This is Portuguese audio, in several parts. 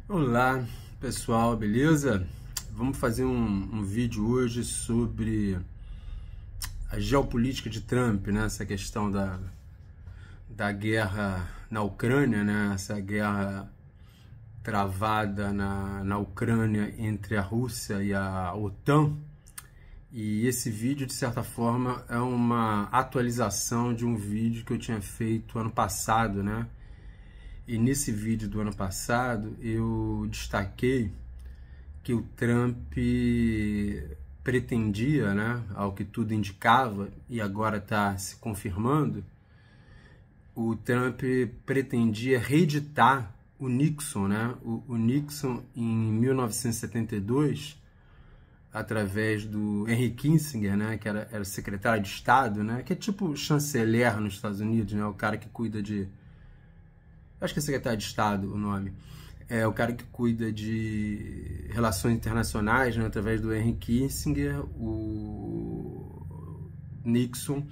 Olá pessoal, beleza? Vamos fazer um vídeo hoje sobre a geopolítica de Trump, né? Essa questão da guerra na Ucrânia, né? Essa guerra travada na Ucrânia entre a Rússia e a OTAN. E esse vídeo, de certa forma, é uma atualização de um vídeo que eu tinha feito ano passado, né? E nesse vídeo do ano passado eu destaquei que o Trump pretendia, né, ao que tudo indicava, e agora está se confirmando, o Trump pretendia reeditar o Nixon, né? O Nixon, em 1972, através do Henry Kissinger, né, que era secretário de Estado, né, que é tipo chanceler nos Estados Unidos, né, o cara que cuida de... acho que é secretário de Estado o nome. É o cara que cuida de relações internacionais, né, através do Henry Kissinger. O Nixon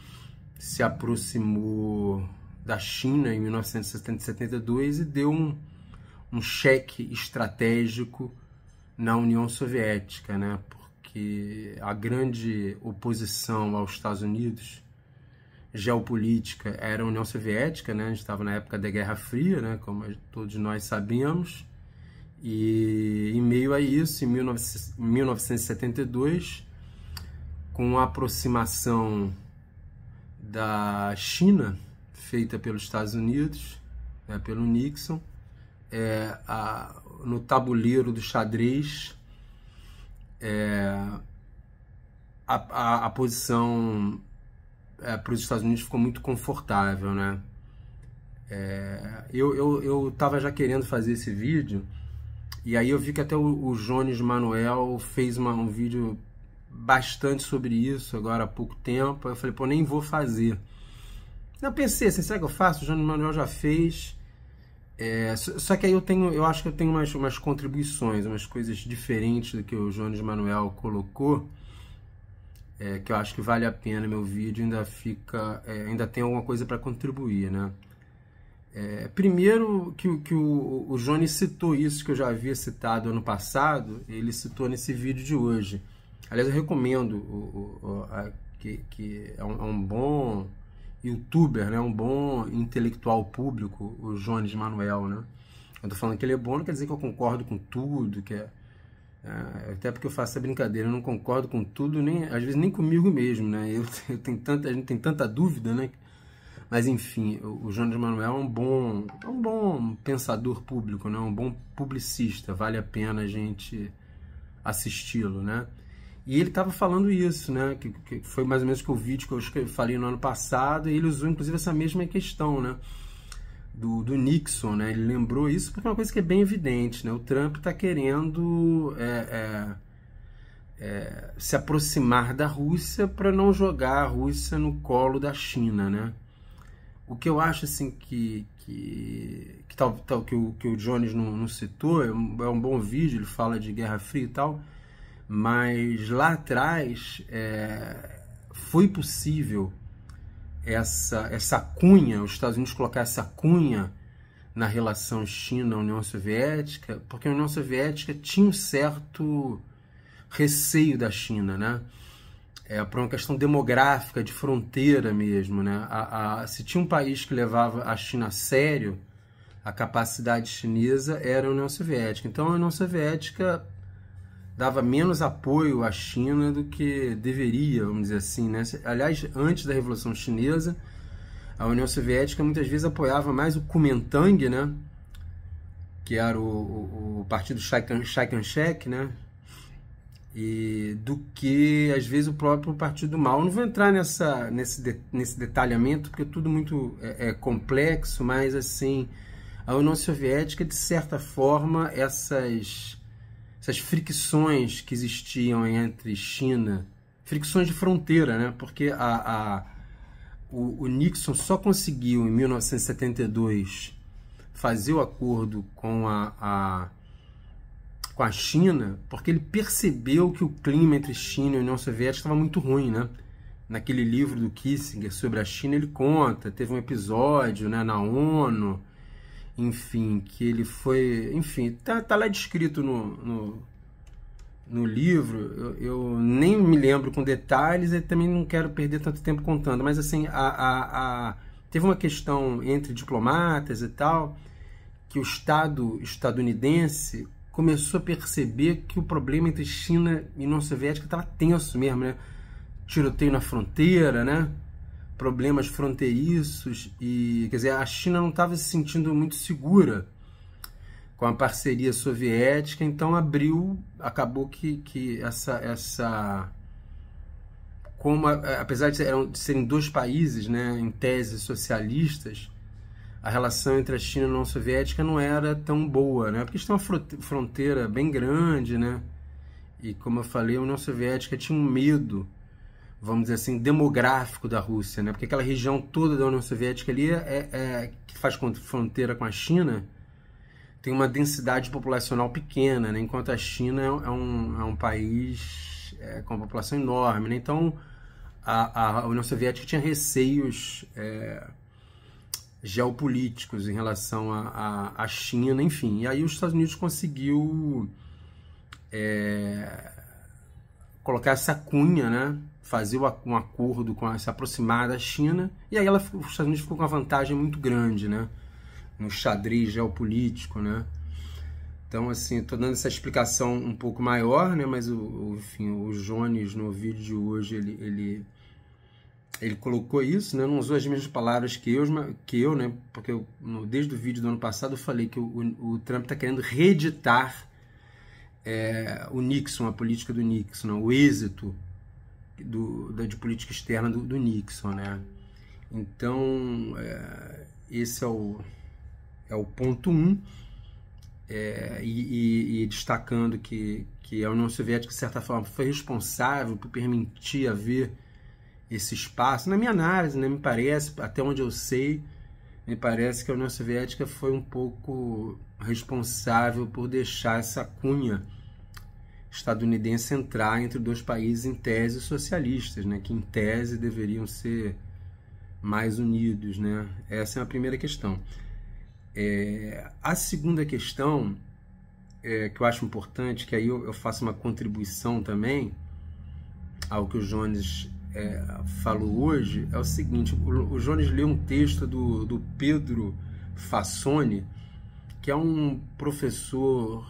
se aproximou da China em 1972 e deu um cheque estratégico na União Soviética, né, porque a grande oposição aos Estados Unidos geopolítica era a União Soviética, né? A gente estava na época da Guerra Fria, né? Como todos nós sabemos, e em meio a isso, em 1972, com a aproximação da China, feita pelos Estados Unidos, né? Pelo Nixon, no tabuleiro do xadrez, a posição para os Estados Unidos ficou muito confortável, né? Eu tava já querendo fazer esse vídeo, e aí eu vi que até o Jones Manuel fez um vídeo bastante sobre isso agora há pouco tempo. Eu falei, pô, nem vou fazer. Não, pensei assim, será que eu faço? O Jones Manuel já fez. Só que aí eu acho que eu tenho umas contribuições, umas coisas diferentes do que o Jones Manuel colocou, que eu acho que vale a pena. Meu vídeo ainda tem alguma coisa para contribuir, né? Primeiro que o Johnny citou isso que eu já havia citado ano passado, ele citou nesse vídeo de hoje. Aliás, eu recomendo que é um bom youtuber, né? Um bom intelectual público, o Jones Manuel, né? Eu tô falando que ele é bom, não quer dizer que eu concordo com tudo, até porque eu faço essa brincadeira, eu não concordo com tudo, às vezes nem comigo mesmo, né? A gente tem tanta dúvida, né? Mas enfim, o Jones Manuel é um bom pensador público, né? Um bom publicista, vale a pena a gente assisti-lo, né? E ele estava falando isso, né? Que foi mais ou menos o vídeo que eu falei no ano passado, e ele usou inclusive essa mesma questão, né? Do Nixon, né? Ele lembrou isso porque é uma coisa que é bem evidente, né? O Trump está querendo se aproximar da Rússia para não jogar a Rússia no colo da China, né? O que eu acho assim que o Jones não citou, é um bom vídeo, ele fala de Guerra Fria e tal, mas lá atrás foi possível essa cunha, os Estados Unidos colocar essa cunha na relação China-União Soviética, porque a União Soviética tinha um certo receio da China, né? Por uma questão demográfica, de fronteira mesmo, né? Se tinha um país que levava a China a sério, a capacidade chinesa era a União Soviética. Então a União Soviética dava menos apoio à China do que deveria, vamos dizer assim, né? Aliás, antes da Revolução Chinesa, a União Soviética muitas vezes apoiava mais o Kuomintang, né? Que era o partido Chiang-kai-shek, né? Do que, às vezes, o próprio Partido Mao. Eu não vou entrar nesse detalhamento, porque é tudo muito complexo, mas, assim, a União Soviética, de certa forma, essas fricções que existiam entre China, fricções de fronteira, né? Porque o Nixon só conseguiu, em 1972, fazer o acordo com a China, porque ele percebeu que o clima entre China e União Soviética estava muito ruim, né? Naquele livro do Kissinger sobre a China, ele conta, teve um episódio, né, na ONU, enfim, que ele foi, enfim, tá lá descrito no livro, eu nem me lembro com detalhes e também não quero perder tanto tempo contando, mas assim, teve uma questão entre diplomatas e tal, que o Estado estadunidense começou a perceber que o problema entre China e União Soviética estava tenso mesmo, né? Tiroteio na fronteira, né? Problemas fronteiriços e, quer dizer, a China não estava se sentindo muito segura com a parceria soviética, então acabou que essa como apesar de serem dois países, né, em tese socialistas, a relação entre a China e a União Soviética não era tão boa, né? Porque eles têm uma fronteira bem grande, né? E como eu falei, a União Soviética tinha um medo, vamos dizer assim, demográfico da Rússia, né? Porque aquela região toda da União Soviética ali que faz fronteira com a China tem uma densidade populacional pequena, né? Enquanto a China é um país com uma população enorme, né? Então a União Soviética tinha receios geopolíticos em relação à China, enfim. E aí os Estados Unidos conseguiu colocar essa cunha, né? Fazer um acordo se aproximar da China, e aí os Estados Unidos ficou com uma vantagem muito grande, né? No xadrez geopolítico, né? Então, assim, estou dando essa explicação um pouco maior, né? Mas, enfim, o Jones, no vídeo de hoje, ele colocou isso, né? Não usou as mesmas palavras que eu, né? Porque desde o vídeo do ano passado eu falei que o Trump está querendo reeditar o Nixon, a política do Nixon, né? O êxito de política externa do Nixon, né? Então, esse é o ponto 1, e destacando que a União Soviética, de certa forma, foi responsável por permitir haver esse espaço. Na minha análise, né, me parece, até onde eu sei, me parece que a União Soviética foi um pouco responsável por deixar essa cunha estadunidense entrar entre dois países em tese socialistas, né, que em tese deveriam ser mais unidos, né? Essa é a primeira questão. A segunda questão, que eu acho importante, que aí eu faço uma contribuição também ao que o Jones falou hoje, é o seguinte: o Jones leu um texto do Pedro Fassoni, que é um professor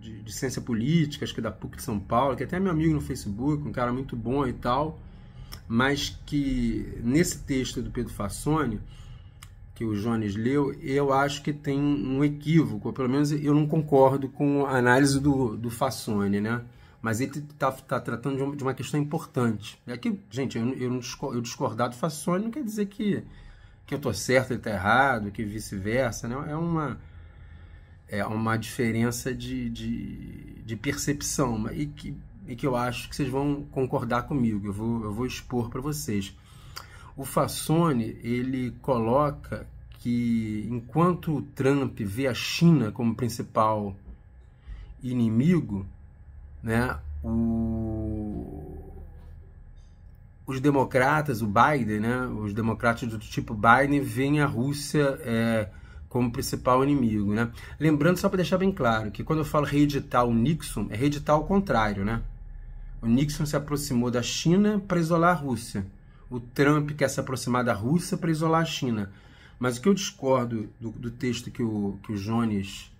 de ciência política, acho que da PUC de São Paulo, que até é meu amigo no Facebook, um cara muito bom e tal, mas que nesse texto do Pedro Fassoni, que o Jones leu, eu acho que tem um equívoco, ou pelo menos eu não concordo com a análise do Fassoni, né? Mas ele está tratando de uma questão importante. É que, gente, eu discordar do Fassoni não quer dizer que eu estou certo, ele está errado, que vice-versa, né? É uma diferença de percepção, e que eu acho que vocês vão concordar comigo. Eu vou expor para vocês. O Fassoni, ele coloca que enquanto o Trump vê a China como principal inimigo, né, os democratas, o Biden, né, os democratas do tipo Biden veem a Rússia como principal inimigo, né? Lembrando, só para deixar bem claro, que quando eu falo reeditar o Nixon, é reeditar ao contrário, né? O Nixon se aproximou da China para isolar a Rússia. O Trump quer se aproximar da Rússia para isolar a China. Mas o que eu discordo do texto que o Jones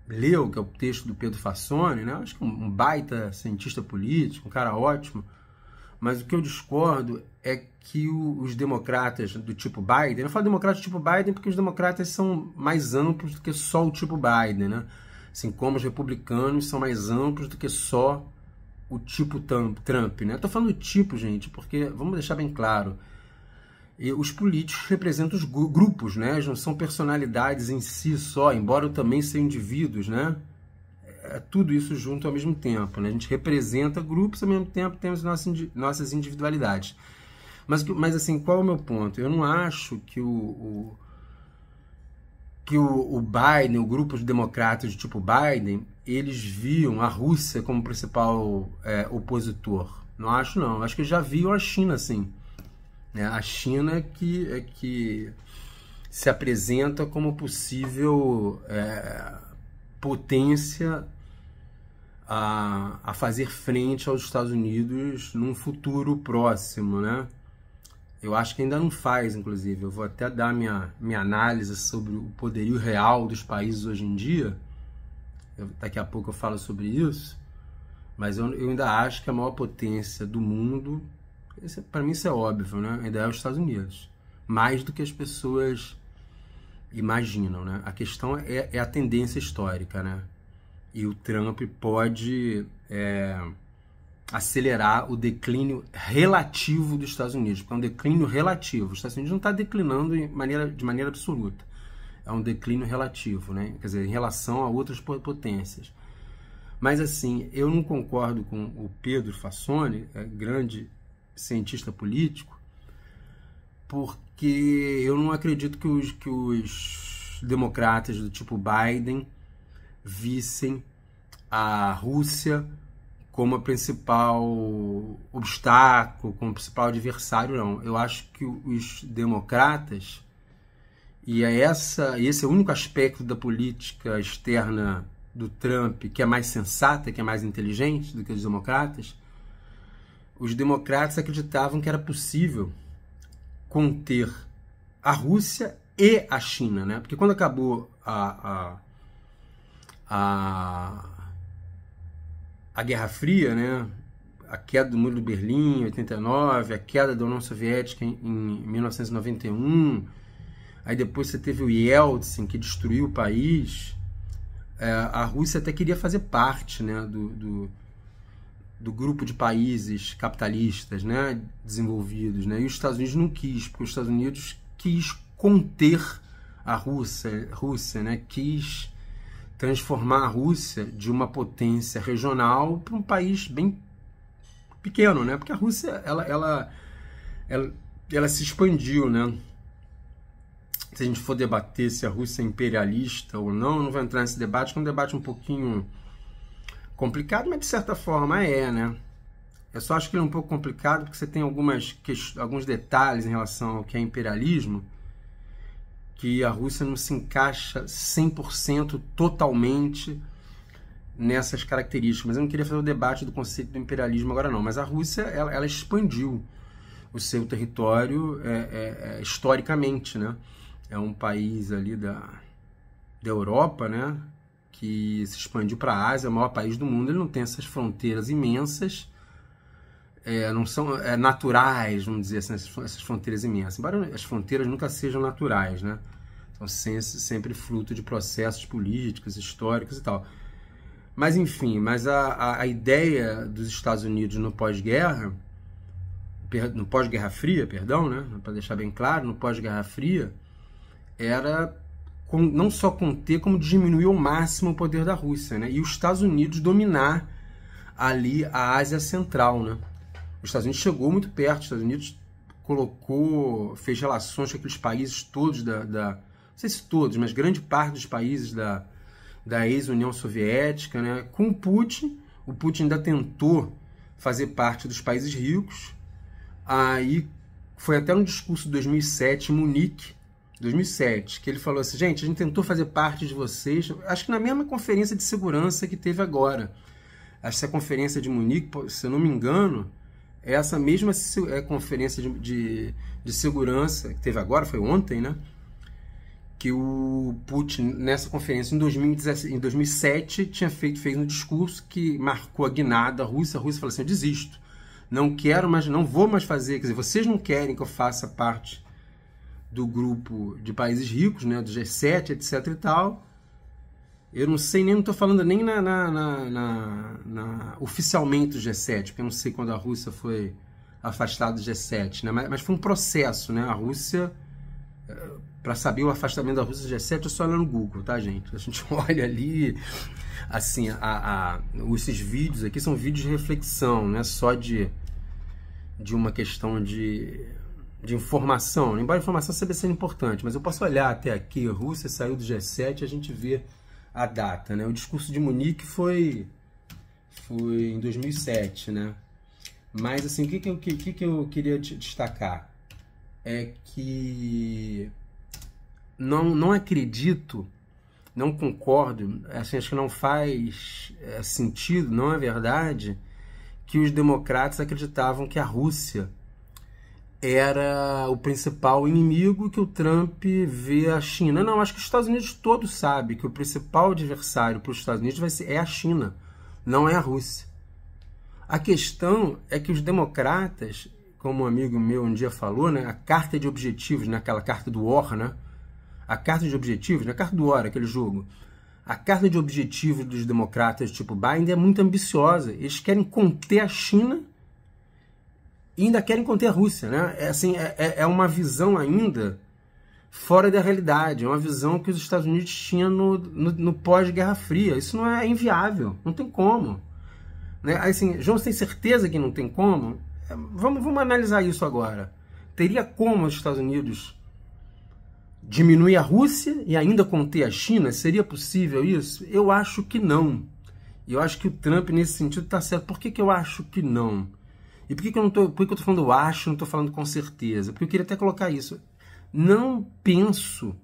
leu, que é o texto do Pedro Fassoni, né? Acho que um baita cientista político, um cara ótimo. Mas o que eu discordo é que os democratas do tipo Biden, eu falo democratas do tipo Biden porque os democratas são mais amplos do que só o tipo Biden, né? Assim como os republicanos são mais amplos do que só o tipo Trump, né? Eu tô falando do tipo, gente, porque, vamos deixar bem claro, os políticos representam os grupos, né? Eles não são personalidades em si só, embora também sejam indivíduos, né? Tudo isso junto ao mesmo tempo, né? A gente representa grupos, ao mesmo tempo temos nossas individualidades. Mas assim, qual é o meu ponto? Eu não acho que o Biden, o grupo de democratas do tipo Biden, eles viam a Rússia como principal opositor. Não acho, não. Acho que já viam a China, sim. A China que se apresenta como possível potência a fazer frente aos Estados Unidos num futuro próximo, né? Eu acho que ainda não faz, inclusive. Eu vou até dar minha análise sobre o poderio real dos países hoje em dia. Daqui a pouco eu falo sobre isso. Mas eu ainda acho que a maior potência do mundo, para mim isso é óbvio, né? Ainda é os Estados Unidos. Mais do que as pessoas imaginam, né? A questão é a tendência histórica, né? E o Trump pode acelerar o declínio relativo dos Estados Unidos, porque é um declínio relativo. Os Estados Unidos não está declinando de maneira absoluta. É um declínio relativo, né? Quer dizer, em relação a outras potências. Mas, assim, eu não concordo com o Pedro Fassoni, grande cientista político, porque eu não acredito que os democratas do tipo Biden vissem a Rússia como o principal obstáculo, como o principal adversário, não. Eu acho que os democratas, e esse é o único aspecto da política externa do Trump que é mais sensata, que é mais inteligente do que os democratas acreditavam que era possível conter a Rússia e a China, né? Porque quando acabou a Guerra Fria, né? A queda do Muro de Berlim em 89, a queda da União Soviética em 1991, aí depois você teve o Yeltsin, que destruiu o país. A Rússia até queria fazer parte, né, do grupo de países capitalistas, né, desenvolvidos, né? E os Estados Unidos não quis, porque os Estados Unidos quis conter a Rússia, né? Quis transformar a Rússia de uma potência regional para um país bem pequeno, né? Porque a Rússia ela se expandiu, né? Se a gente for debater se a Rússia é imperialista ou não, eu não vou entrar nesse debate, que é um debate um pouquinho complicado, mas de certa forma né? Eu só acho que ele é um pouco complicado porque você tem alguns detalhes em relação ao que é imperialismo, que a Rússia não se encaixa 100% totalmente nessas características. Mas eu não queria fazer o debate do conceito do imperialismo agora não. Mas a Rússia, ela expandiu o seu território historicamente, né? É um país ali da Europa, né? Que se expandiu para a Ásia, é o maior país do mundo. Ele não tem essas fronteiras imensas, não são naturais, vamos dizer assim, essas fronteiras imensas. Embora as fronteiras nunca sejam naturais, né? São sempre fruto de processos políticos, históricos e tal. Mas, enfim, a ideia dos Estados Unidos no pós-guerra, no pós-Guerra Fria, perdão, né? Para deixar bem claro, no pós-Guerra Fria, era não só conter, como diminuir ao máximo o poder da Rússia, né? E os Estados Unidos dominar ali a Ásia Central, né? Os Estados Unidos chegou muito perto, os Estados Unidos fez relações com aqueles países todos não sei se todos, mas grande parte dos países da ex-União Soviética, né? Com o Putin ainda tentou fazer parte dos países ricos. Aí foi até no discurso de 2007, em Munique, 2007, que ele falou assim, gente, a gente tentou fazer parte de vocês, acho que na mesma conferência de segurança que teve agora. Acho que essa conferência de Munique, se eu não me engano, é essa mesma conferência de segurança que teve agora, foi ontem, né? Que o Putin, nessa conferência, em 2007, fez um discurso que marcou a guinada à Rússia. A Rússia falou assim, eu desisto, não quero mais, não vou mais fazer, quer dizer, vocês não querem que eu faça parte do grupo de países ricos, né, do G7, etc e tal. Eu não sei, não estou falando nem oficialmente do G7, porque eu não sei quando a Rússia foi afastada do G7, né, mas foi um processo, né, a Rússia, para saber o afastamento da Rússia do G7, é só olhar no Google, tá, gente? A gente olha ali, assim, esses vídeos aqui são vídeos de reflexão, não é só de uma questão de informação, embora a informação seja importante, mas eu posso olhar até aqui, a Rússia saiu do G7 e a gente vê a data, né? O discurso de Munique foi em 2007, né? Mas, assim, o que eu queria destacar é que não acredito, não concordo, assim, acho que não faz sentido, não é verdade, que os democratas acreditavam que a Rússia era o principal inimigo, que o Trump vê a China. Não, acho que os Estados Unidos todos sabem que o principal adversário para os Estados Unidos é a China, não é a Rússia. A questão é que os democratas, como um amigo meu um dia falou, né, a carta de objetivos, naquela carta do War, né, a carta de objetivos, na carta do War, aquele jogo, a carta de objetivos dos democratas tipo Biden é muito ambiciosa. Eles querem conter a China e ainda querem conter a Rússia, né? É uma visão ainda fora da realidade, é uma visão que os Estados Unidos tinham no pós-Guerra Fria. Isso não é inviável, não tem como. Né? Assim, João, você tem certeza que não tem como? Vamos analisar isso agora. Teria como os Estados Unidos diminuir a Rússia e ainda conter a China? Seria possível isso? Eu acho que não. Eu acho que o Trump, nesse sentido, está certo. Por que eu acho que não? E por que eu estou falando eu acho, não estou falando com certeza? Porque eu queria até colocar isso. Não penso,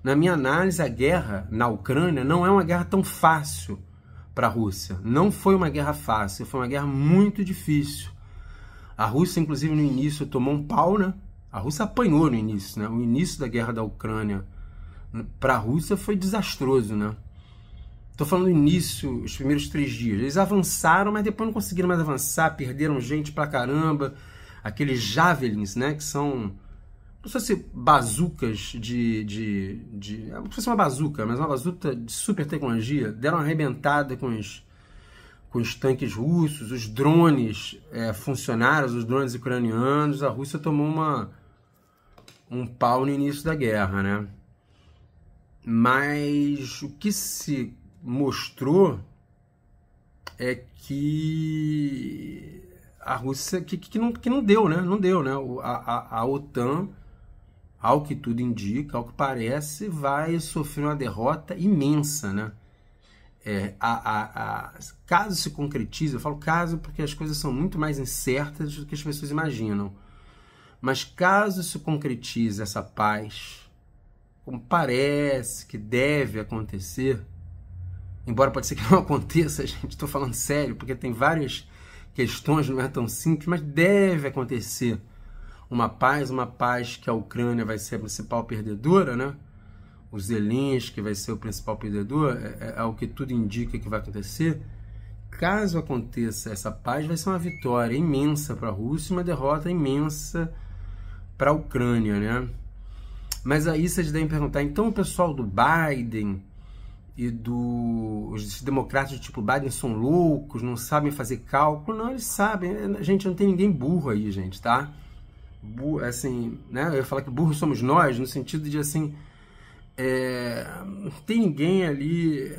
na minha análise, a guerra na Ucrânia não é uma guerra tão fácil para a Rússia. Não foi uma guerra fácil, foi uma guerra muito difícil. A Rússia, inclusive, no início tomou um pau, né? A Rússia apanhou no início, né? O início da guerra da Ucrânia para a Rússia foi desastroso, né? Estou falando do início, os primeiros 3 dias. Eles avançaram, mas depois não conseguiram mais avançar, perderam gente pra caramba. Aqueles javelins, né? Que são, não sei se bazucas como se fosse uma bazuca, mas uma bazuca de super tecnologia. Deram uma arrebentada com os tanques russos, os drones funcionários, os drones ucranianos. A Rússia tomou um pau no início da guerra, né? Mas o que se mostrou é que a Rússia que não deu, né? Não deu, né? A OTAN, ao que tudo indica, ao que parece, vai sofrer uma derrota imensa, né? Caso se concretize, eu falo caso porque as coisas são muito mais incertas do que as pessoas imaginam, mas caso se concretize essa paz, como parece que deve acontecer, embora pode ser que não aconteça, gente, estou falando sério, porque tem várias questões, não é tão simples, mas deve acontecer uma paz que a Ucrânia vai ser a principal perdedora, né? O Zelensky vai ser o principal perdedor, é o que tudo indica que vai acontecer. Caso aconteça essa paz, vai ser uma vitória imensa para a Rússia e uma derrota imensa para a Ucrânia, né? Mas aí vocês devem perguntar, então o pessoal do Biden e os democratas do tipo Biden são loucos, não sabem fazer cálculo? Não, eles sabem. Gente, não tem ninguém burro aí, gente, tá? Assim, né? Eu ia falar que burros somos nós, no sentido de, assim, não tem ninguém ali,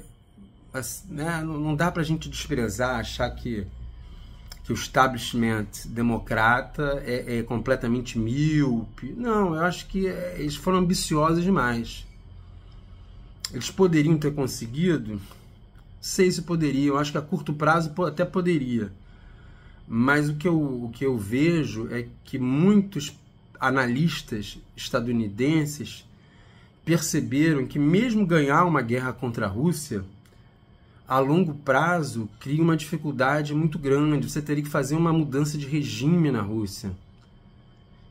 né? Não dá pra gente desprezar, achar que o establishment democrata é completamente míope. Não, eu acho que eles foram ambiciosos demais. Eles poderiam ter conseguido? Sei se poderiam. Eu acho que a curto prazo até poderia. Mas o que eu vejo é que muitos analistas estadunidenses perceberam que mesmo ganhar uma guerra contra a Rússia, a longo prazo cria uma dificuldade muito grande. Você teria que fazer uma mudança de regime na Rússia.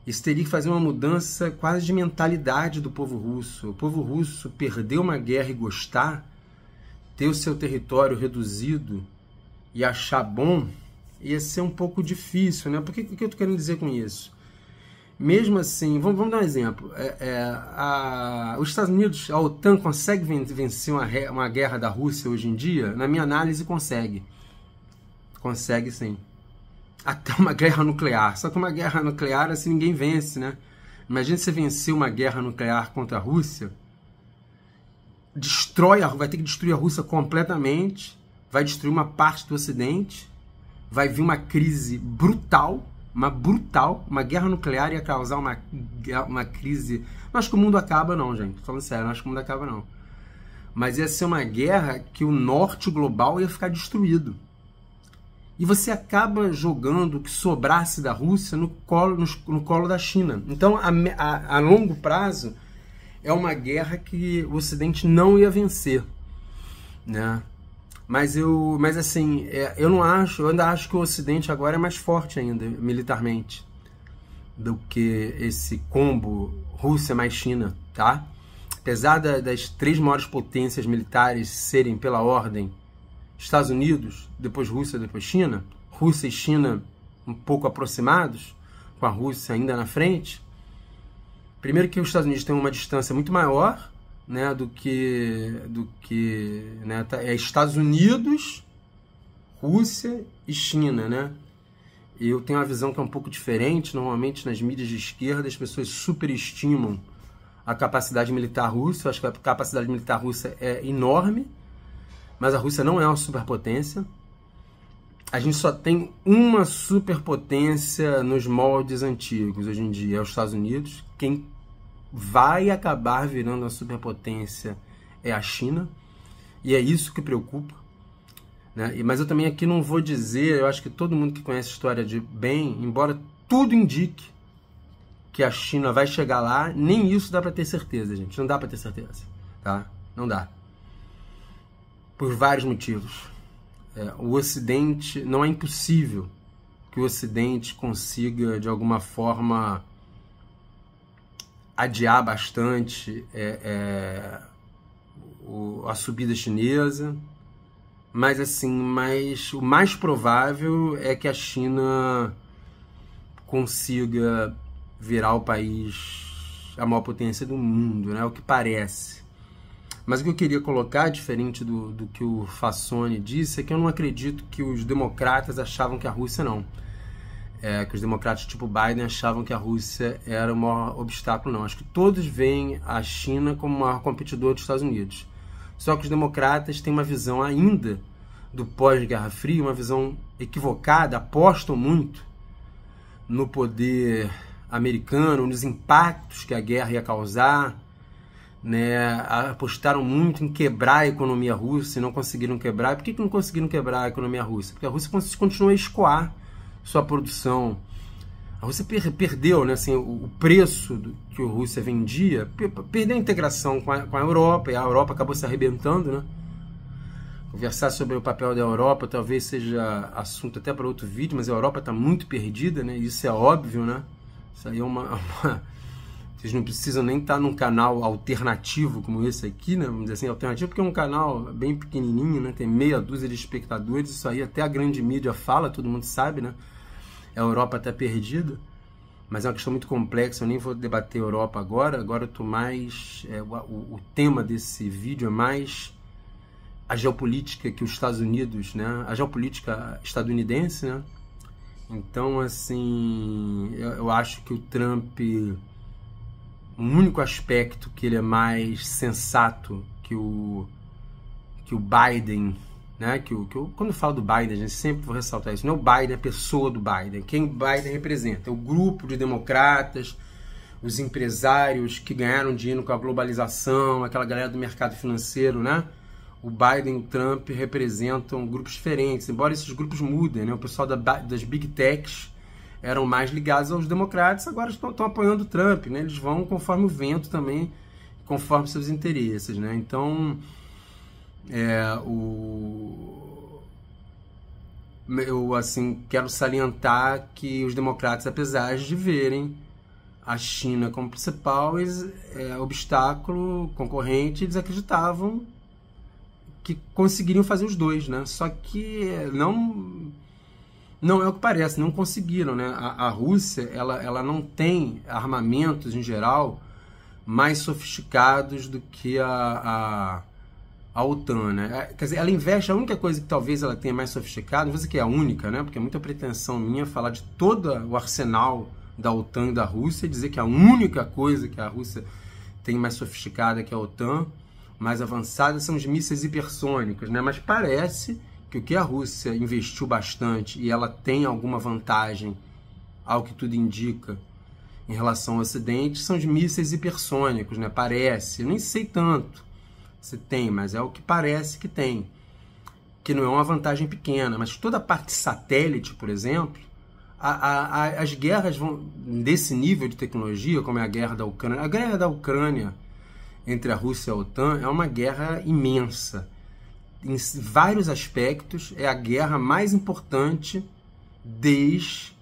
Isso teria que fazer uma mudança quase de mentalidade do povo russo. O povo russo perder uma guerra e gostar, ter o seu território reduzido e achar bom, ia ser um pouco difícil, né? O que eu estou querendo dizer com isso? Mesmo assim, vamos dar um exemplo. Os Estados Unidos, a OTAN, consegue vencer uma guerra da Rússia hoje em dia? Na minha análise, consegue. Consegue, sim. Até uma guerra nuclear. Só que uma guerra nuclear, assim, ninguém vence, né? Imagina você vencer uma guerra nuclear contra a Rússia, vai ter que destruir a Rússia completamente, vai destruir uma parte do Ocidente, vai vir uma crise brutal, uma guerra nuclear ia causar uma crise. Não acho que o mundo acaba não, gente, tô falando sério, não acho que o mundo acaba não. Mas ia ser uma guerra que o norte global ia ficar destruído. E você acaba jogando o que sobrasse da Rússia no colo da China. Então, a longo prazo, é uma guerra que o Ocidente não ia vencer, né? Mas assim, eu não acho, eu ainda acho que o Ocidente agora é mais forte ainda, militarmente, do que esse combo Rússia mais China, tá? Apesar das 3 maiores potências militares serem pela ordem Estados Unidos, depois Rússia, depois China, Rússia e China um pouco aproximados, com a Rússia ainda na frente. Primeiro que os Estados Unidos têm uma distância muito maior, né, do que né, é Estados Unidos, Rússia e China, né? Eu tenho uma visão que é um pouco diferente. Normalmente nas mídias de esquerda as pessoas superestimam a capacidade militar russa. Eu acho que a capacidade militar russa é enorme, mas a Rússia não é uma superpotência. A gente só tem uma superpotência nos moldes antigos hoje em dia, é os Estados Unidos. Quem vai acabar virando uma superpotência é a China, e é isso que preocupa, né? Mas eu também aqui não vou dizer, eu acho que todo mundo que conhece a história de bem, embora tudo indique que a China vai chegar lá, nem isso dá para ter certeza, gente. Não dá para ter certeza, tá? Não dá. Por vários motivos. O Ocidente, não é impossível que o Ocidente consiga, de alguma forma, adiar bastante a subida chinesa, mas assim, o mais provável é que a China consiga virar o país a maior potência do mundo, né? O que parece. Mas o que eu queria colocar, diferente do que o Fassoni disse, é que eu não acredito que os democratas achavam que a Rússia não. Que os democratas tipo Biden achavam que a Rússia era o maior obstáculo, não. Acho que todos veem a China como o maior competidor dos Estados Unidos. Só que os democratas têm uma visão ainda do pós-Guerra Fria, uma visão equivocada, apostam muito no poder americano, nos impactos que a guerra ia causar, né? Apostaram muito em quebrar a economia russa e não conseguiram quebrar. Por que não conseguiram quebrar a economia russa? Porque a Rússia continua a escoar sua produção. A Rússia perdeu, né, assim, o preço que a Rússia vendia, perdeu a integração com a Europa, e a Europa acabou se arrebentando, né? Conversar sobre o papel da Europa talvez seja assunto até para outro vídeo, mas a Europa está muito perdida, né? Isso é óbvio, né? Isso aí é Vocês não precisam nem estar num canal alternativo como esse aqui, né? Vamos dizer assim, alternativo porque é um canal bem pequenininho, né? Tem meia dúzia de espectadores, isso aí até a grande mídia fala, todo mundo sabe, né? A Europa está perdida, mas é uma questão muito complexa, eu nem vou debater a Europa agora eu tô mais... o tema desse vídeo é mais a geopolítica que os Estados Unidos, né? A geopolítica estadunidense, né? Então, assim, eu acho que o Trump... O único aspecto que ele é mais sensato que o Biden, né? Quando eu falo do Biden, a gente sempre vou ressaltar isso. Não é o Biden, é a pessoa do Biden. Quem o Biden representa? É o grupo de democratas, os empresários que ganharam dinheiro com a globalização, aquela galera do mercado financeiro, né? O Biden e o Trump representam grupos diferentes, embora esses grupos mudem, né? O pessoal das Big Techs eram mais ligados aos democratas, agora estão apoiando o Trump, né? Eles vão conforme o vento também, conforme seus interesses, né? Então, eu assim, quero salientar que os democratas, apesar de verem a China como principal obstáculo, concorrente, eles acreditavam que conseguiriam fazer os dois, né? Só que não é o que parece, não conseguiram, né? A Rússia, ela não tem armamentos, em geral, mais sofisticados do que a OTAN, né? Quer dizer, ela investe, a única coisa que talvez ela tenha mais sofisticada, não vou dizer que é a única, né? Porque é muita pretensão minha falar de todo o arsenal da OTAN e da Rússia e dizer que a única coisa que a Rússia tem mais sofisticada que a OTAN, mais avançada, são os mísseis hipersônicos, né? Mas parece que o que a Rússia investiu bastante e ela tem alguma vantagem, ao que tudo indica, em relação ao Ocidente, são os mísseis hipersônicos, né? Parece, eu nem sei tanto se tem, mas é o que parece que tem, que não é uma vantagem pequena, mas toda a parte satélite, por exemplo, as guerras vão desse nível de tecnologia, como é a guerra da Ucrânia. A guerra da Ucrânia entre a Rússia e a OTAN é uma guerra imensa. Em vários aspectos, é a guerra mais importante desde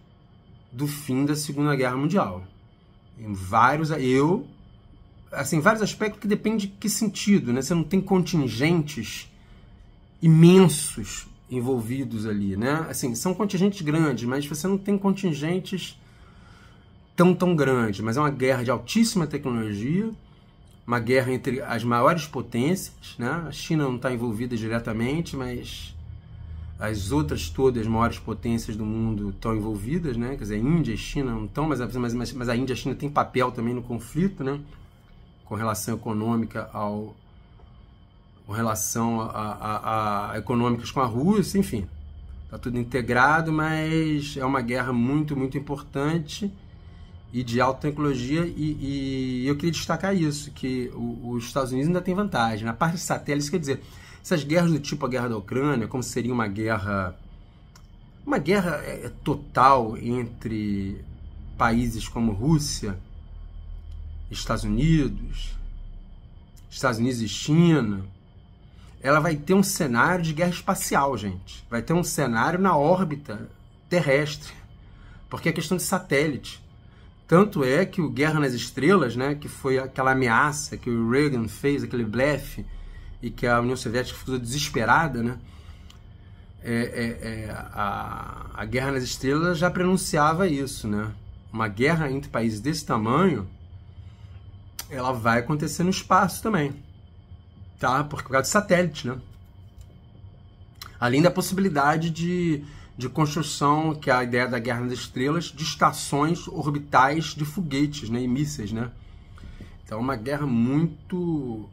o fim da Segunda Guerra Mundial. Em vários aspectos que depende de que sentido, né? Você não tem contingentes imensos envolvidos ali, né? Assim, são contingentes grandes, mas você não tem contingentes tão grandes. Mas é uma guerra de altíssima tecnologia, uma guerra entre as maiores potências, né? A China não está envolvida diretamente, mas as outras todas as maiores potências do mundo estão envolvidas, né? Quer dizer, a Índia e a China não estão, mas a Índia e a China têm papel também no conflito, né? Com relação econômica com relação a econômicas com a Rússia, enfim, está tudo integrado, mas é uma guerra muito importante e de alta tecnologia, e eu queria destacar isso, que os Estados Unidos ainda tem vantagem. Na parte de satélites, quer dizer, essas guerras do tipo a guerra da Ucrânia, como seria uma guerra total entre países como Rússia, Estados Unidos e China, ela vai ter um cenário de guerra espacial, gente. Vai ter um cenário na órbita terrestre, porque é questão de satélite. Tanto é que o Guerra nas Estrelas, né, que foi aquela ameaça que o Reagan fez, aquele blefe, e que a União Soviética ficou desesperada, né? A Guerra nas Estrelas já prenunciava isso, né? Uma guerra entre países desse tamanho, ela vai acontecer no espaço também, tá? Por causa de satélite, né? Além da possibilidade de construção, que é a ideia da Guerra nas Estrelas, de estações orbitais de foguetes, né, e mísseis, né? Então é uma guerra muito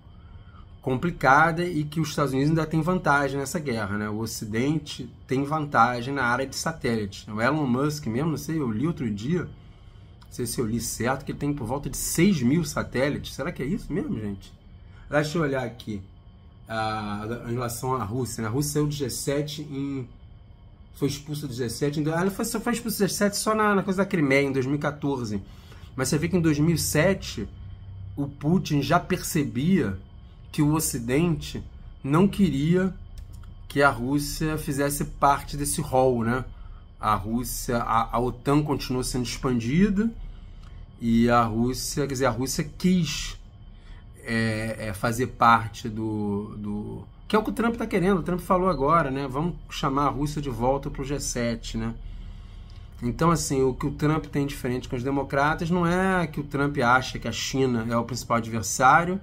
complicada e que os Estados Unidos ainda tem vantagem nessa guerra, né? O Ocidente tem vantagem na área de satélite. O Elon Musk mesmo, não sei, eu li outro dia, não sei se eu li certo, que ele tem por volta de 6 mil satélites. Será que é isso mesmo, gente? Deixa eu olhar aqui em relação à Rússia, né? A Rússia saiu do G7 foi expulso do G7. Ela foi expulso do G7 só na coisa da Crimeia, em 2014. Mas você vê que em 2007 o Putin já percebia que o Ocidente não queria que a Rússia fizesse parte desse rol, né? A OTAN continuou sendo expandida e a Rússia quis fazer parte do que é o que o Trump está querendo. O Trump falou agora, né? Vamos chamar a Rússia de volta para o G7, né? Então, assim, o que o Trump tem diferente com os democratas não é que o Trump acha que a China é o principal adversário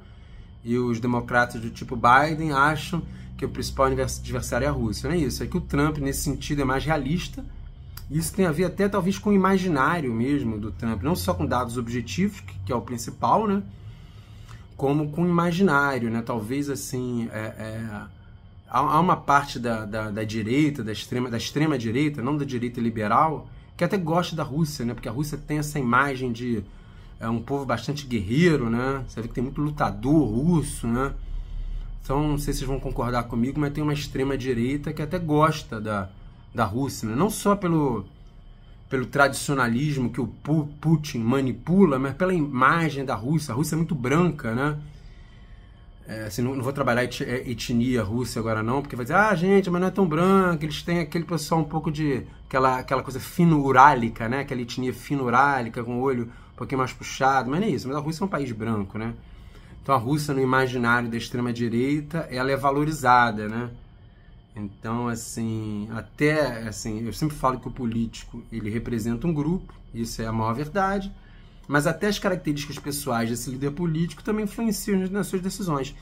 e os democratas do tipo Biden acham que o principal adversário é a Rússia. Não é isso. É que o Trump, nesse sentido, é mais realista. Isso tem a ver até, talvez, com o imaginário mesmo do Trump. Não só com dados objetivos, que é o principal, né? Como com o imaginário, né? Talvez, assim, há uma parte da direita, da extrema direita, não da direita liberal, que até gosta da Rússia, né? Porque a Rússia tem essa imagem de um povo bastante guerreiro, né? Você vê que tem muito lutador russo, né? Então, não sei se vocês vão concordar comigo, mas tem uma extrema direita que até gosta da Rússia, né? Não só pelo tradicionalismo que o Putin manipula, mas pela imagem da Rússia. A Rússia é muito branca, né? Assim, não vou trabalhar etnia Rússia agora não, porque vai dizer, gente, mas não é tão branca, eles têm aquele pessoal um pouco de aquela coisa fino-urálica, né? Aquela etnia fino-urálica, com o olho um pouquinho mais puxado, mas não é isso. Mas a Rússia é um país branco, né? Então a Rússia, no imaginário da extrema-direita, ela é valorizada, né? Então, assim, eu sempre falo que o político, ele representa um grupo, isso é a maior verdade, mas até as características pessoais desse líder político também influenciam nas suas decisões.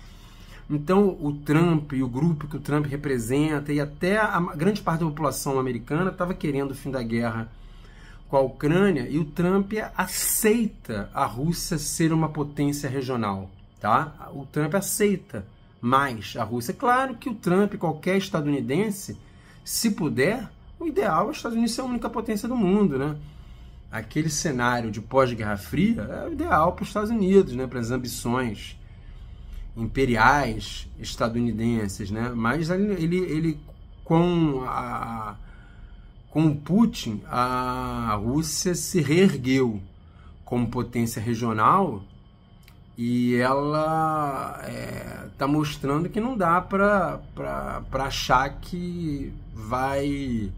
Então, o Trump e o grupo que o Trump representa, e até a grande parte da população americana estava querendo o fim da guerra com a Ucrânia, e o Trump aceita a Rússia ser uma potência regional, tá? O Trump aceita mais a Rússia. É claro que o Trump, qualquer estadunidense, se puder, o ideal é os Estados Unidos ser a única potência do mundo, né? Aquele cenário de pós-Guerra Fria é o ideal para os Estados Unidos, né? Para as ambições imperiais estadunidenses, né? Mas ele com o Putin, a Rússia se reergueu como potência regional E ela está mostrando que não dá para achar que vai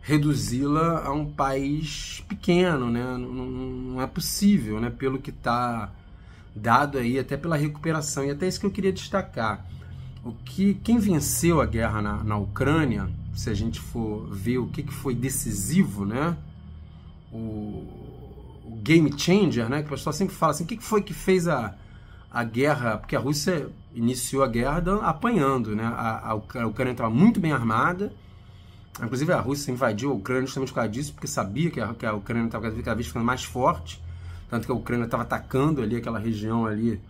reduzi-la a um país pequeno, né? Não é possível, né? Pelo que está dado aí, até pela recuperação. E até isso que eu queria destacar. Quem venceu a guerra na Ucrânia, se a gente for ver o que foi decisivo, né? O game changer, né? Que o pessoal sempre fala assim, o que foi que fez a guerra? Porque a Rússia iniciou a guerra apanhando, né? A Ucrânia estava muito bem armada, inclusive a Rússia invadiu a Ucrânia justamente por causa disso, porque sabia que a Ucrânia estava cada vez ficando mais forte, tanto que a Ucrânia estava atacando ali aquela região ali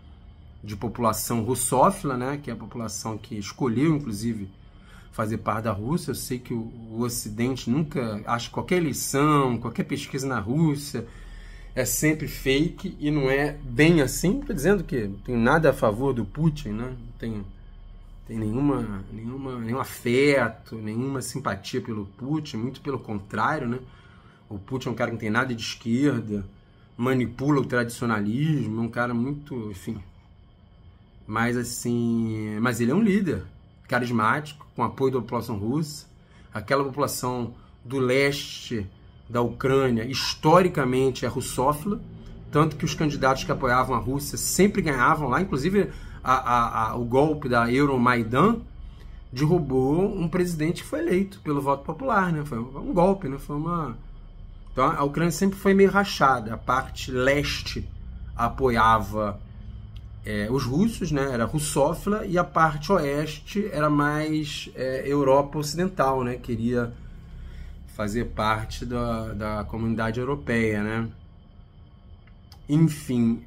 de população russófila, né? Que é a população que escolheu, inclusive, fazer parte da Rússia. Eu sei que o Ocidente nunca acha qualquer eleição, qualquer pesquisa na Rússia é sempre fake, e não é bem assim. Estou dizendo que não tenho nada a favor do Putin, né? Não tenho nenhum afeto, nenhuma simpatia pelo Putin, muito pelo contrário, né? O Putin é um cara que não tem nada de esquerda, manipula o tradicionalismo, é um cara muito, enfim. Mas assim, mas ele é um líder carismático, com apoio da população russa. Aquela população do leste da Ucrânia, historicamente, é russófila, tanto que os candidatos que apoiavam a Rússia sempre ganhavam lá, inclusive o golpe da Euromaidan derrubou um presidente que foi eleito pelo voto popular, né? Foi um golpe, né? Então a Ucrânia sempre foi meio rachada. A parte leste apoiava os russos, né? Era russófila, e a parte oeste era mais Europa Ocidental, né? Queria fazer parte da comunidade europeia, né? Enfim,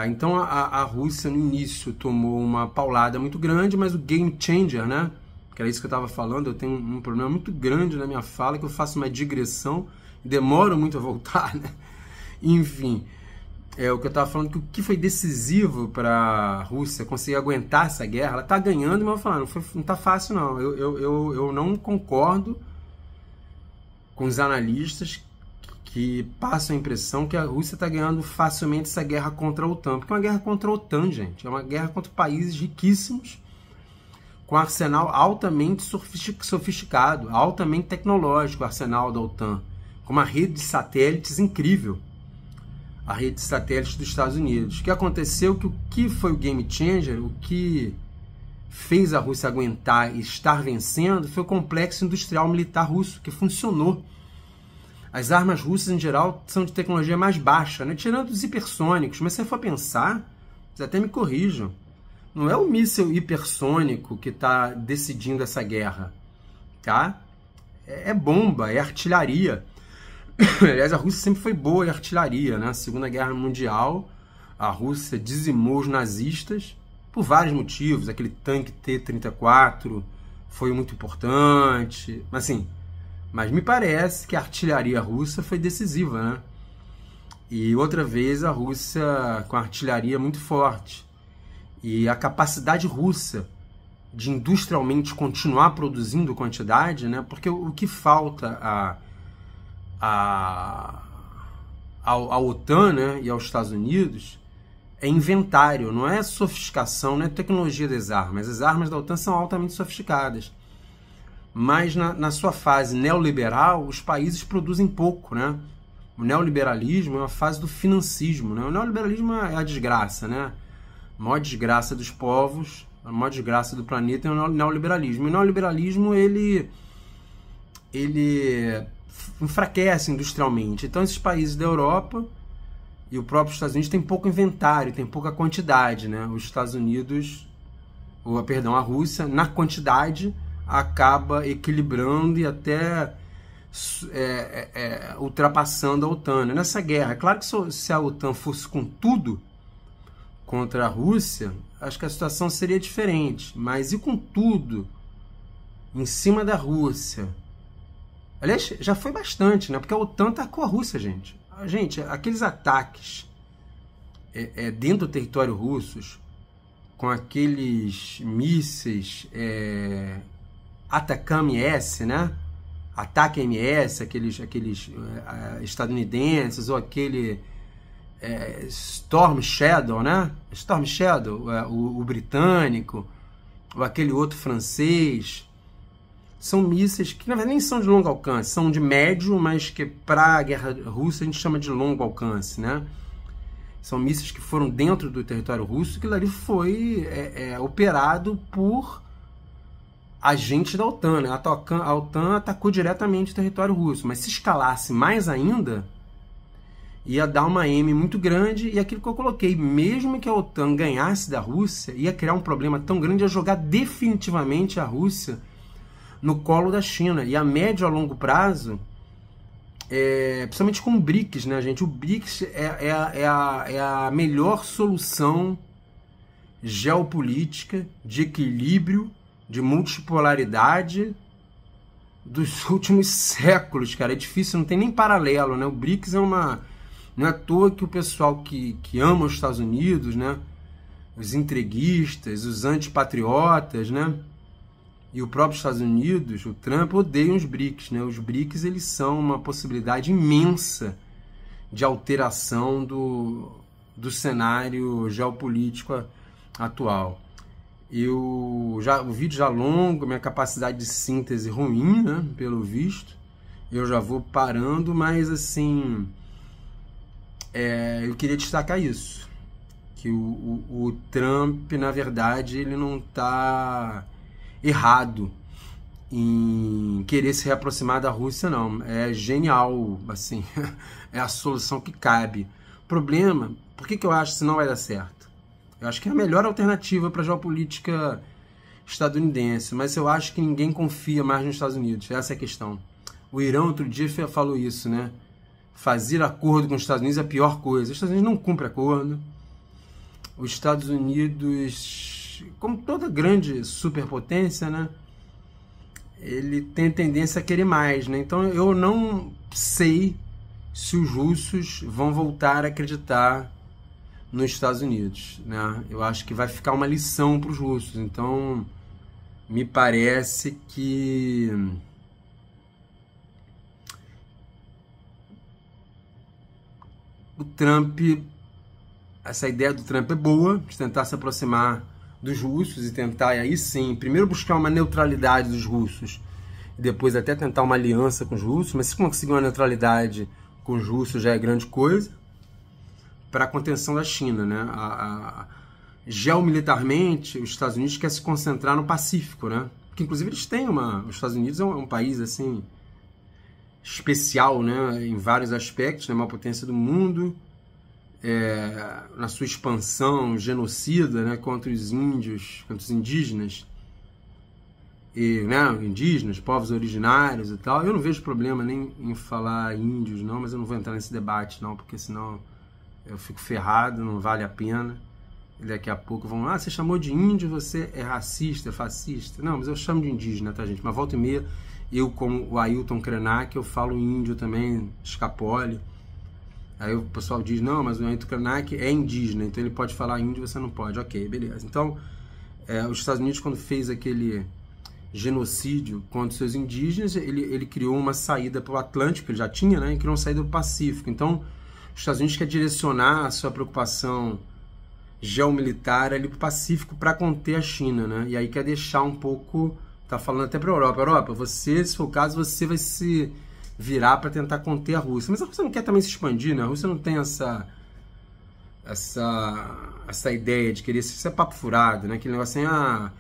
então a Rússia no início tomou uma paulada muito grande, mas o game changer, né? Que era isso que eu estava falando, eu tenho um problema muito grande na minha fala, que eu faço uma digressão e demoro muito a voltar, né? Enfim, o que eu estava falando, que o que foi decisivo para a Rússia conseguir aguentar essa guerra, ela está ganhando, mas eu vou falar, não está fácil não. Eu não concordo com os analistas que passam a impressão que a Rússia está ganhando facilmente essa guerra contra a OTAN, porque é uma guerra contra a OTAN, gente, é uma guerra contra países riquíssimos, com arsenal altamente sofisticado, altamente tecnológico, o arsenal da OTAN, com uma rede de satélites incrível, a rede de satélites dos Estados Unidos. O que aconteceu, o que foi o game changer, o que fez a Rússia aguentar e estar vencendo, foi o complexo industrial militar russo, que funcionou. As armas russas, em geral, são de tecnologia mais baixa, né? Tirando os hipersônicos. Mas se você for pensar, vocês até me corrijam, não é o míssil hipersônico que está decidindo essa guerra, tá? É bomba, é artilharia. Aliás, a Rússia sempre foi boa em artilharia, né? Na Segunda Guerra Mundial, a Rússia dizimou os nazistas por vários motivos. Aquele tanque T-34 foi muito importante, mas assim... Mas me parece que a artilharia russa foi decisiva, né? E outra vez a Rússia com a artilharia muito forte. E a capacidade russa de industrialmente continuar produzindo quantidade, né? Porque o que falta à OTAN, né? E aos Estados Unidos é inventário, não é sofisticação, não é tecnologia das armas. As armas da OTAN são altamente sofisticadas. Mas na sua fase neoliberal, os países produzem pouco, né? O neoliberalismo é uma fase do financismo, né? O neoliberalismo é a desgraça, né? A maior desgraça dos povos, a maior desgraça do planeta é o neoliberalismo. E o neoliberalismo, ele enfraquece industrialmente. Então, esses países da Europa e o próprio Estados Unidos têm pouco inventário, tem pouca quantidade, né? Os Estados Unidos, a Rússia, na quantidade, acaba equilibrando e até ultrapassando a OTAN. Nessa guerra, é claro que se a OTAN fosse com tudo contra a Rússia, acho que a situação seria diferente. Mas e com tudo em cima da Rússia? Aliás, já foi bastante, né? Porque a OTAN atacou a Rússia, gente. Gente, aqueles ataques dentro do território russo, com aqueles mísseis Atacama-S, né? Ataque MS, aqueles estadunidenses, ou aquele Storm Shadow, né? Storm Shadow, o britânico, ou aquele outro francês. São mísseis que, na verdade, nem são de longo alcance, são de médio, mas que para a guerra russa a gente chama de longo alcance, né? São mísseis que foram dentro do território russo, que ali foi operado por agentes da OTAN, né? A OTAN atacou diretamente o território russo, mas se escalasse mais ainda, ia dar uma M muito grande, e aquilo que eu coloquei, mesmo que a OTAN ganhasse da Rússia, ia criar um problema tão grande, ia jogar definitivamente a Rússia no colo da China. E a médio a longo prazo, principalmente com o BRICS, né, gente? O BRICS é a melhor solução geopolítica, de equilíbrio, de multipolaridade dos últimos séculos, cara. É difícil, não tem nem paralelo, né? O BRICS não é à toa que o pessoal que ama os Estados Unidos, né, os entreguistas, os antipatriotas, né, e o próprio Estados Unidos, o Trump, odeiam os BRICS, né? Os BRICS, eles são uma possibilidade imensa de alteração do cenário geopolítico atual. O vídeo já longo, minha capacidade de síntese ruim, né, pelo visto. Eu já vou parando, mas assim, eu queria destacar isso, que o Trump, na verdade, ele não está errado em querer se reaproximar da Rússia, não. É genial, assim, é a solução que cabe. Problema, por que eu acho que isso não vai dar certo? Eu acho que é a melhor alternativa para a geopolítica estadunidense, mas eu acho que ninguém confia mais nos Estados Unidos. Essa é a questão. O Irã outro dia falou isso, né? Fazer acordo com os Estados Unidos é a pior coisa. Os Estados Unidos não cumprem acordo. Os Estados Unidos, como toda grande superpotência, né, ele tem tendência a querer mais, né? Então eu não sei se os russos vão voltar a acreditar nos Estados Unidos, né? Eu acho que vai ficar uma lição para os russos. Então me parece que o Trump, essa ideia do Trump é boa, de tentar se aproximar dos russos e tentar, aí sim, primeiro buscar uma neutralidade dos russos, e depois até tentar uma aliança com os russos, mas se conseguir uma neutralidade com os russos já é grande coisa, para a contenção da China, né? Geomilitarmente, os Estados Unidos querem se concentrar no Pacífico, né? Porque, inclusive, eles têm os Estados Unidos é um país, assim, especial, né? Em vários aspectos, né? Uma potência do mundo, na sua expansão genocida, né, contra os índios, contra os indígenas, né, indígenas, povos originários e tal. Eu não vejo problema nem em falar índios, não, mas eu não vou entrar nesse debate, não, porque senão eu fico ferrado, não vale a pena. E daqui a pouco vão, você chamou de índio, você é racista, é fascista. Não, mas eu chamo de indígena, tá, gente? Mas volta e meia, eu, como o Ailton Krenak, eu falo índio também, escapole. Aí o pessoal diz, não, mas o Ailton Krenak é indígena, então ele pode falar índio, você não pode. Ok, beleza. Então, os Estados Unidos, quando fez aquele genocídio contra os seus indígenas, ele criou uma saída para o Atlântico, ele já tinha, né? E criou uma saída para o Pacífico. Então, os Estados Unidos quer direcionar a sua preocupação geomilitar ali para o Pacífico para conter a China, né? E aí quer deixar um pouco, tá falando até para a Europa. Europa, você, se for o caso, você vai se virar para tentar conter a Rússia. Mas a Rússia não quer também se expandir, né? A Rússia não tem essa ideia de querer... Isso é papo furado, né? Aquele negócio assim,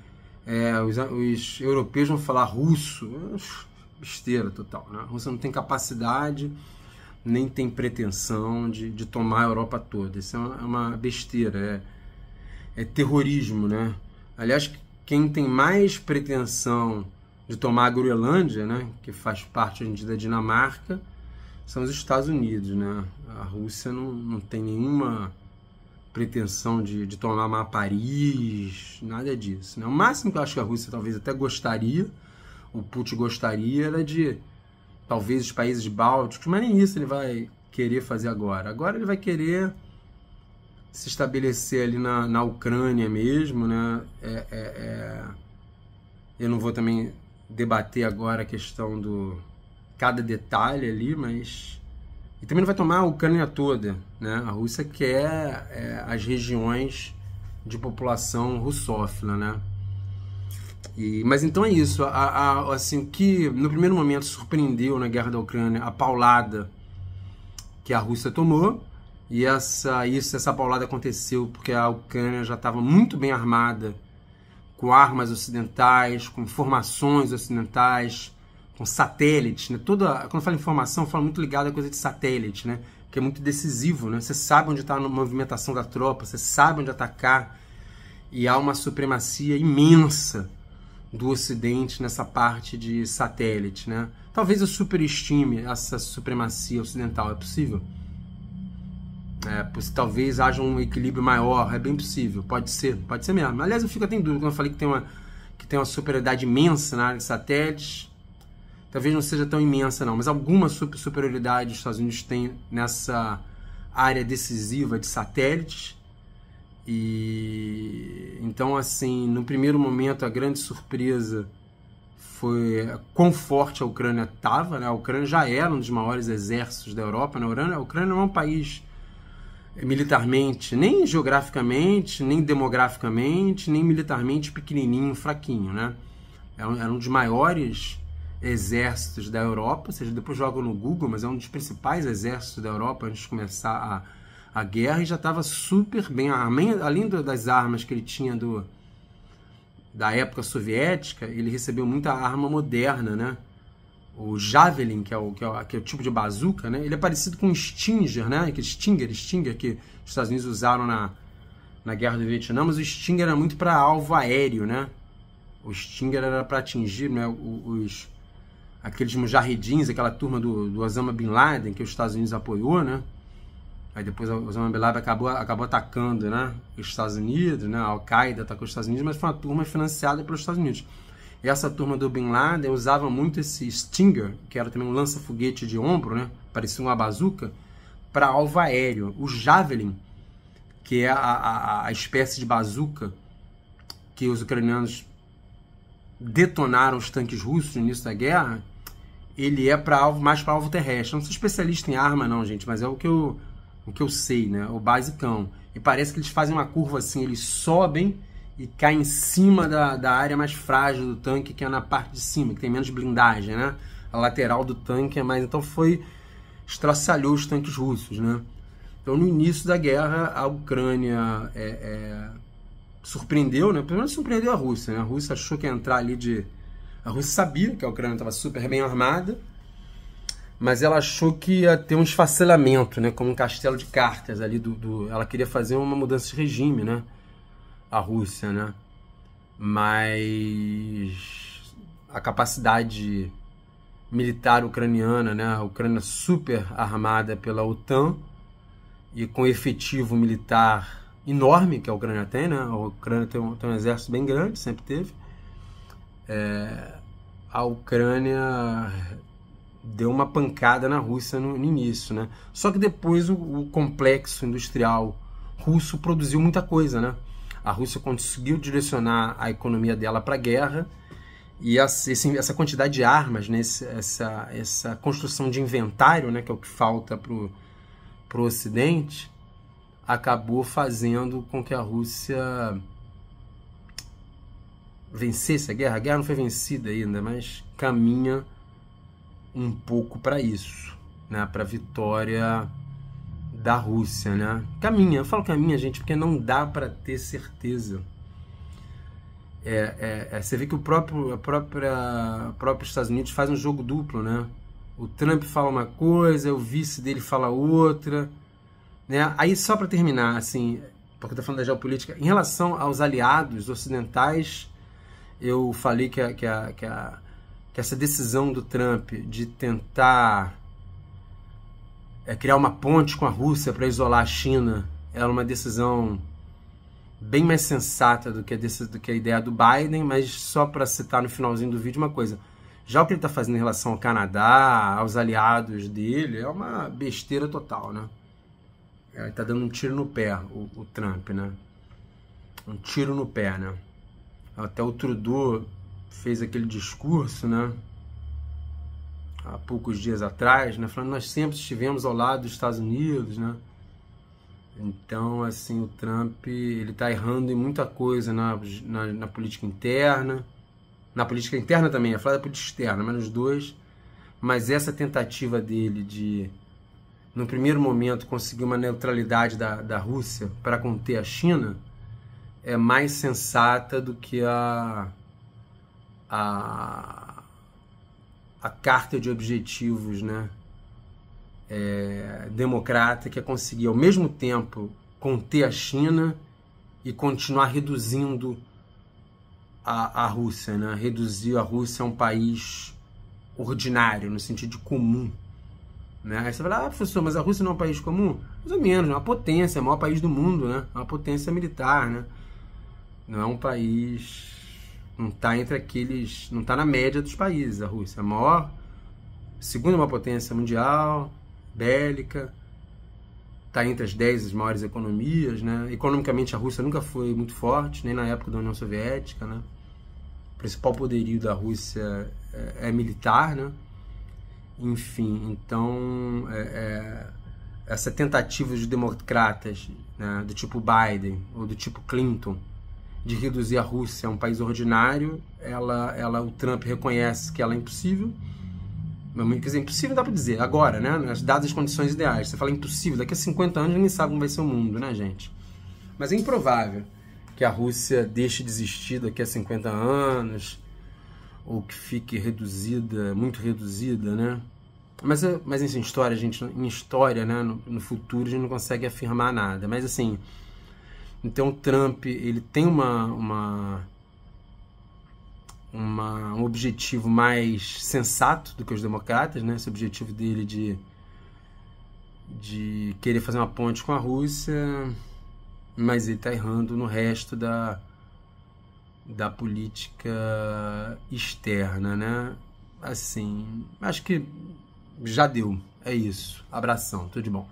os europeus vão falar russo. Besteira total, né? A Rússia não tem capacidade, nem tem pretensão de tomar a Europa toda. Isso é uma besteira, é terrorismo, né? Aliás, quem tem mais pretensão de tomar a Groenlândia, né, que faz parte hoje em dia da Dinamarca, são os Estados Unidos, né? A Rússia não tem nenhuma pretensão de tomar Paris, nada disso, né? O máximo que eu acho que a Rússia talvez até gostaria, o Putin gostaria, era de talvez os países bálticos, mas nem isso ele vai querer fazer agora. Agora ele vai querer se estabelecer ali na Ucrânia mesmo, né? Eu não vou também debater agora a questão do cada detalhe ali, mas E também não vai tomar a Ucrânia toda, né? A Rússia quer as regiões de população russófila, né? Mas então é isso, assim, que no primeiro momento surpreendeu na guerra da Ucrânia a paulada que a Rússia tomou, e essa paulada aconteceu porque a Ucrânia já estava muito bem armada, com armas ocidentais, com informações ocidentais, com satélites, né? Quando eu falo informação, eu falo muito ligado à coisa de satélite, né? Que é muito decisivo, né? Você sabe onde está a movimentação da tropa, você sabe onde atacar, e há uma supremacia imensa do Ocidente nessa parte de satélite, né? Talvez eu superestime essa supremacia ocidental, é possível? Talvez haja um equilíbrio maior, é bem possível, pode ser mesmo. Aliás, eu fico até em dúvida, quando eu falei que tem uma superioridade imensa na área de satélites, talvez não seja tão imensa não, mas alguma superioridade os Estados Unidos têm nessa área decisiva de satélites. E então, assim, no primeiro momento a grande surpresa foi quão forte a Ucrânia estava, né? A Ucrânia já era um dos maiores exércitos da Europa, né? A Ucrânia não é um país militarmente, nem geograficamente, nem demograficamente, nem militarmente pequenininho, fraquinho, né? Era um dos maiores exércitos da Europa, ou seja, depois joga no Google, mas é um dos principais exércitos da Europa antes de começar a guerra, e já estava super bem armado. Além das armas que ele tinha da época soviética, ele recebeu muita arma moderna, né? O Javelin, que é o tipo de bazuca, né? Ele é parecido com o Stinger, né? Aquele Stinger que os Estados Unidos usaram na Guerra do Vietnã, mas o Stinger era muito para alvo aéreo, né? O Stinger era para atingir, né, aqueles mujahedins, aquela turma do Osama Bin Laden, que os Estados Unidos apoiou, né? Aí depois o Osama Bin Laden acabou atacando, né, os Estados Unidos, né? A Al-Qaeda atacou os Estados Unidos, mas foi uma turma financiada pelos Estados Unidos. E essa turma do Bin Laden usava muito esse Stinger, que era também um lança-foguete de ombro, né? Parecia uma bazuca, para alvo aéreo. O Javelin, que é a espécie de bazuca que os ucranianos detonaram os tanques russos no início da guerra, ele é mais para alvo terrestre. Eu não sou especialista em arma não, gente, mas é o que eu sei, né? O basicão. E parece que eles fazem uma curva assim, eles sobem e caem em cima da área mais frágil do tanque, que é na parte de cima, que tem menos blindagem, né? A lateral do tanque é mais... Então estraçalhou os tanques russos, né? Então no início da guerra a Ucrânia surpreendeu, né? Primeiro surpreendeu a Rússia, né? A Rússia achou que ia entrar ali A Rússia sabia que a Ucrânia estava super bem armada, mas ela achou que ia ter um esfacelamento, né? Como um castelo de cartas ali ela queria fazer uma mudança de regime, né? A Rússia, né? Mas a capacidade militar ucraniana, né? A Ucrânia super armada pela OTAN e com efetivo militar enorme que a Ucrânia tem, né? A Ucrânia tem um exército bem grande, sempre teve. A Ucrânia deu uma pancada na Rússia no início, né? Só que depois o complexo industrial russo produziu muita coisa, né? A Rússia conseguiu direcionar a economia dela para a guerra, e essa quantidade de armas, né? essa construção de inventário, né? Que é o que falta para o Ocidente, acabou fazendo com que a Rússia vencesse a guerra. A guerra não foi vencida ainda, mas caminha um pouco para isso, né? Para a vitória da Rússia, né? Caminha, eu falo caminha, gente, porque não dá para ter certeza. Você vê que o próprio Estados Unidos faz um jogo duplo, né? O Trump fala uma coisa, o vice dele fala outra, né? Aí, só para terminar, assim, porque eu tô falando da geopolítica, em relação aos aliados ocidentais, eu falei que essa decisão do Trump de tentar criar uma ponte com a Rússia para isolar a China era uma decisão bem mais sensata do que a ideia do Biden, mas só para citar no finalzinho do vídeo uma coisa. Já o que ele está fazendo em relação ao Canadá, aos aliados dele, é uma besteira total, né? Ele está dando um tiro no pé, o Trump, né? Um tiro no pé, né? Até o Trudeau fez aquele discurso, né? há poucos dias atrás, né, falando que nós sempre estivemos ao lado dos Estados Unidos, né? Então, assim, o Trump, ele está errando em muita coisa na política interna. Na política interna também, ia falar da política externa, mas nos dois. Mas essa tentativa dele de, no primeiro momento, conseguir uma neutralidade da Rússia para conter a China é mais sensata do que a carta de objetivos, né? Democrata, que é conseguir ao mesmo tempo conter a China e continuar reduzindo a Rússia, né? Reduzir a Rússia a um país ordinário, no sentido de comum, né? Aí você fala, professor, mas a Rússia não é um país comum? Mais ou menos, é uma potência, é o maior país do mundo, né? É uma potência militar, né? Não é um país, não está entre aqueles, não está na média dos países, a Rússia. É a maior, segunda maior potência mundial, bélica, está entre as 10 maiores economias, né? Economicamente a Rússia nunca foi muito forte, nem na época da União Soviética, né? O principal poderio da Rússia é militar, né? Enfim, então essa tentativa de democratas, né, do tipo Biden ou do tipo Clinton, de reduzir a Rússia a um país ordinário, o Trump reconhece que ela é impossível. Quer dizer, impossível não dá para dizer agora, né? Dadas as condições ideais. Você fala impossível, daqui a 50 anos ninguém sabe como vai ser o mundo, né, gente? Mas é improvável que a Rússia deixe de existir daqui a 50 anos, ou que fique reduzida, muito reduzida, né? Mas em história, em história, né, no futuro, a gente não consegue afirmar nada. Mas assim, então o Trump, ele tem um objetivo mais sensato do que os democratas, né? Esse objetivo dele de querer fazer uma ponte com a Rússia, mas ele está errando no resto da política externa, né? Assim, acho que já deu. É isso. Abração. Tudo de bom.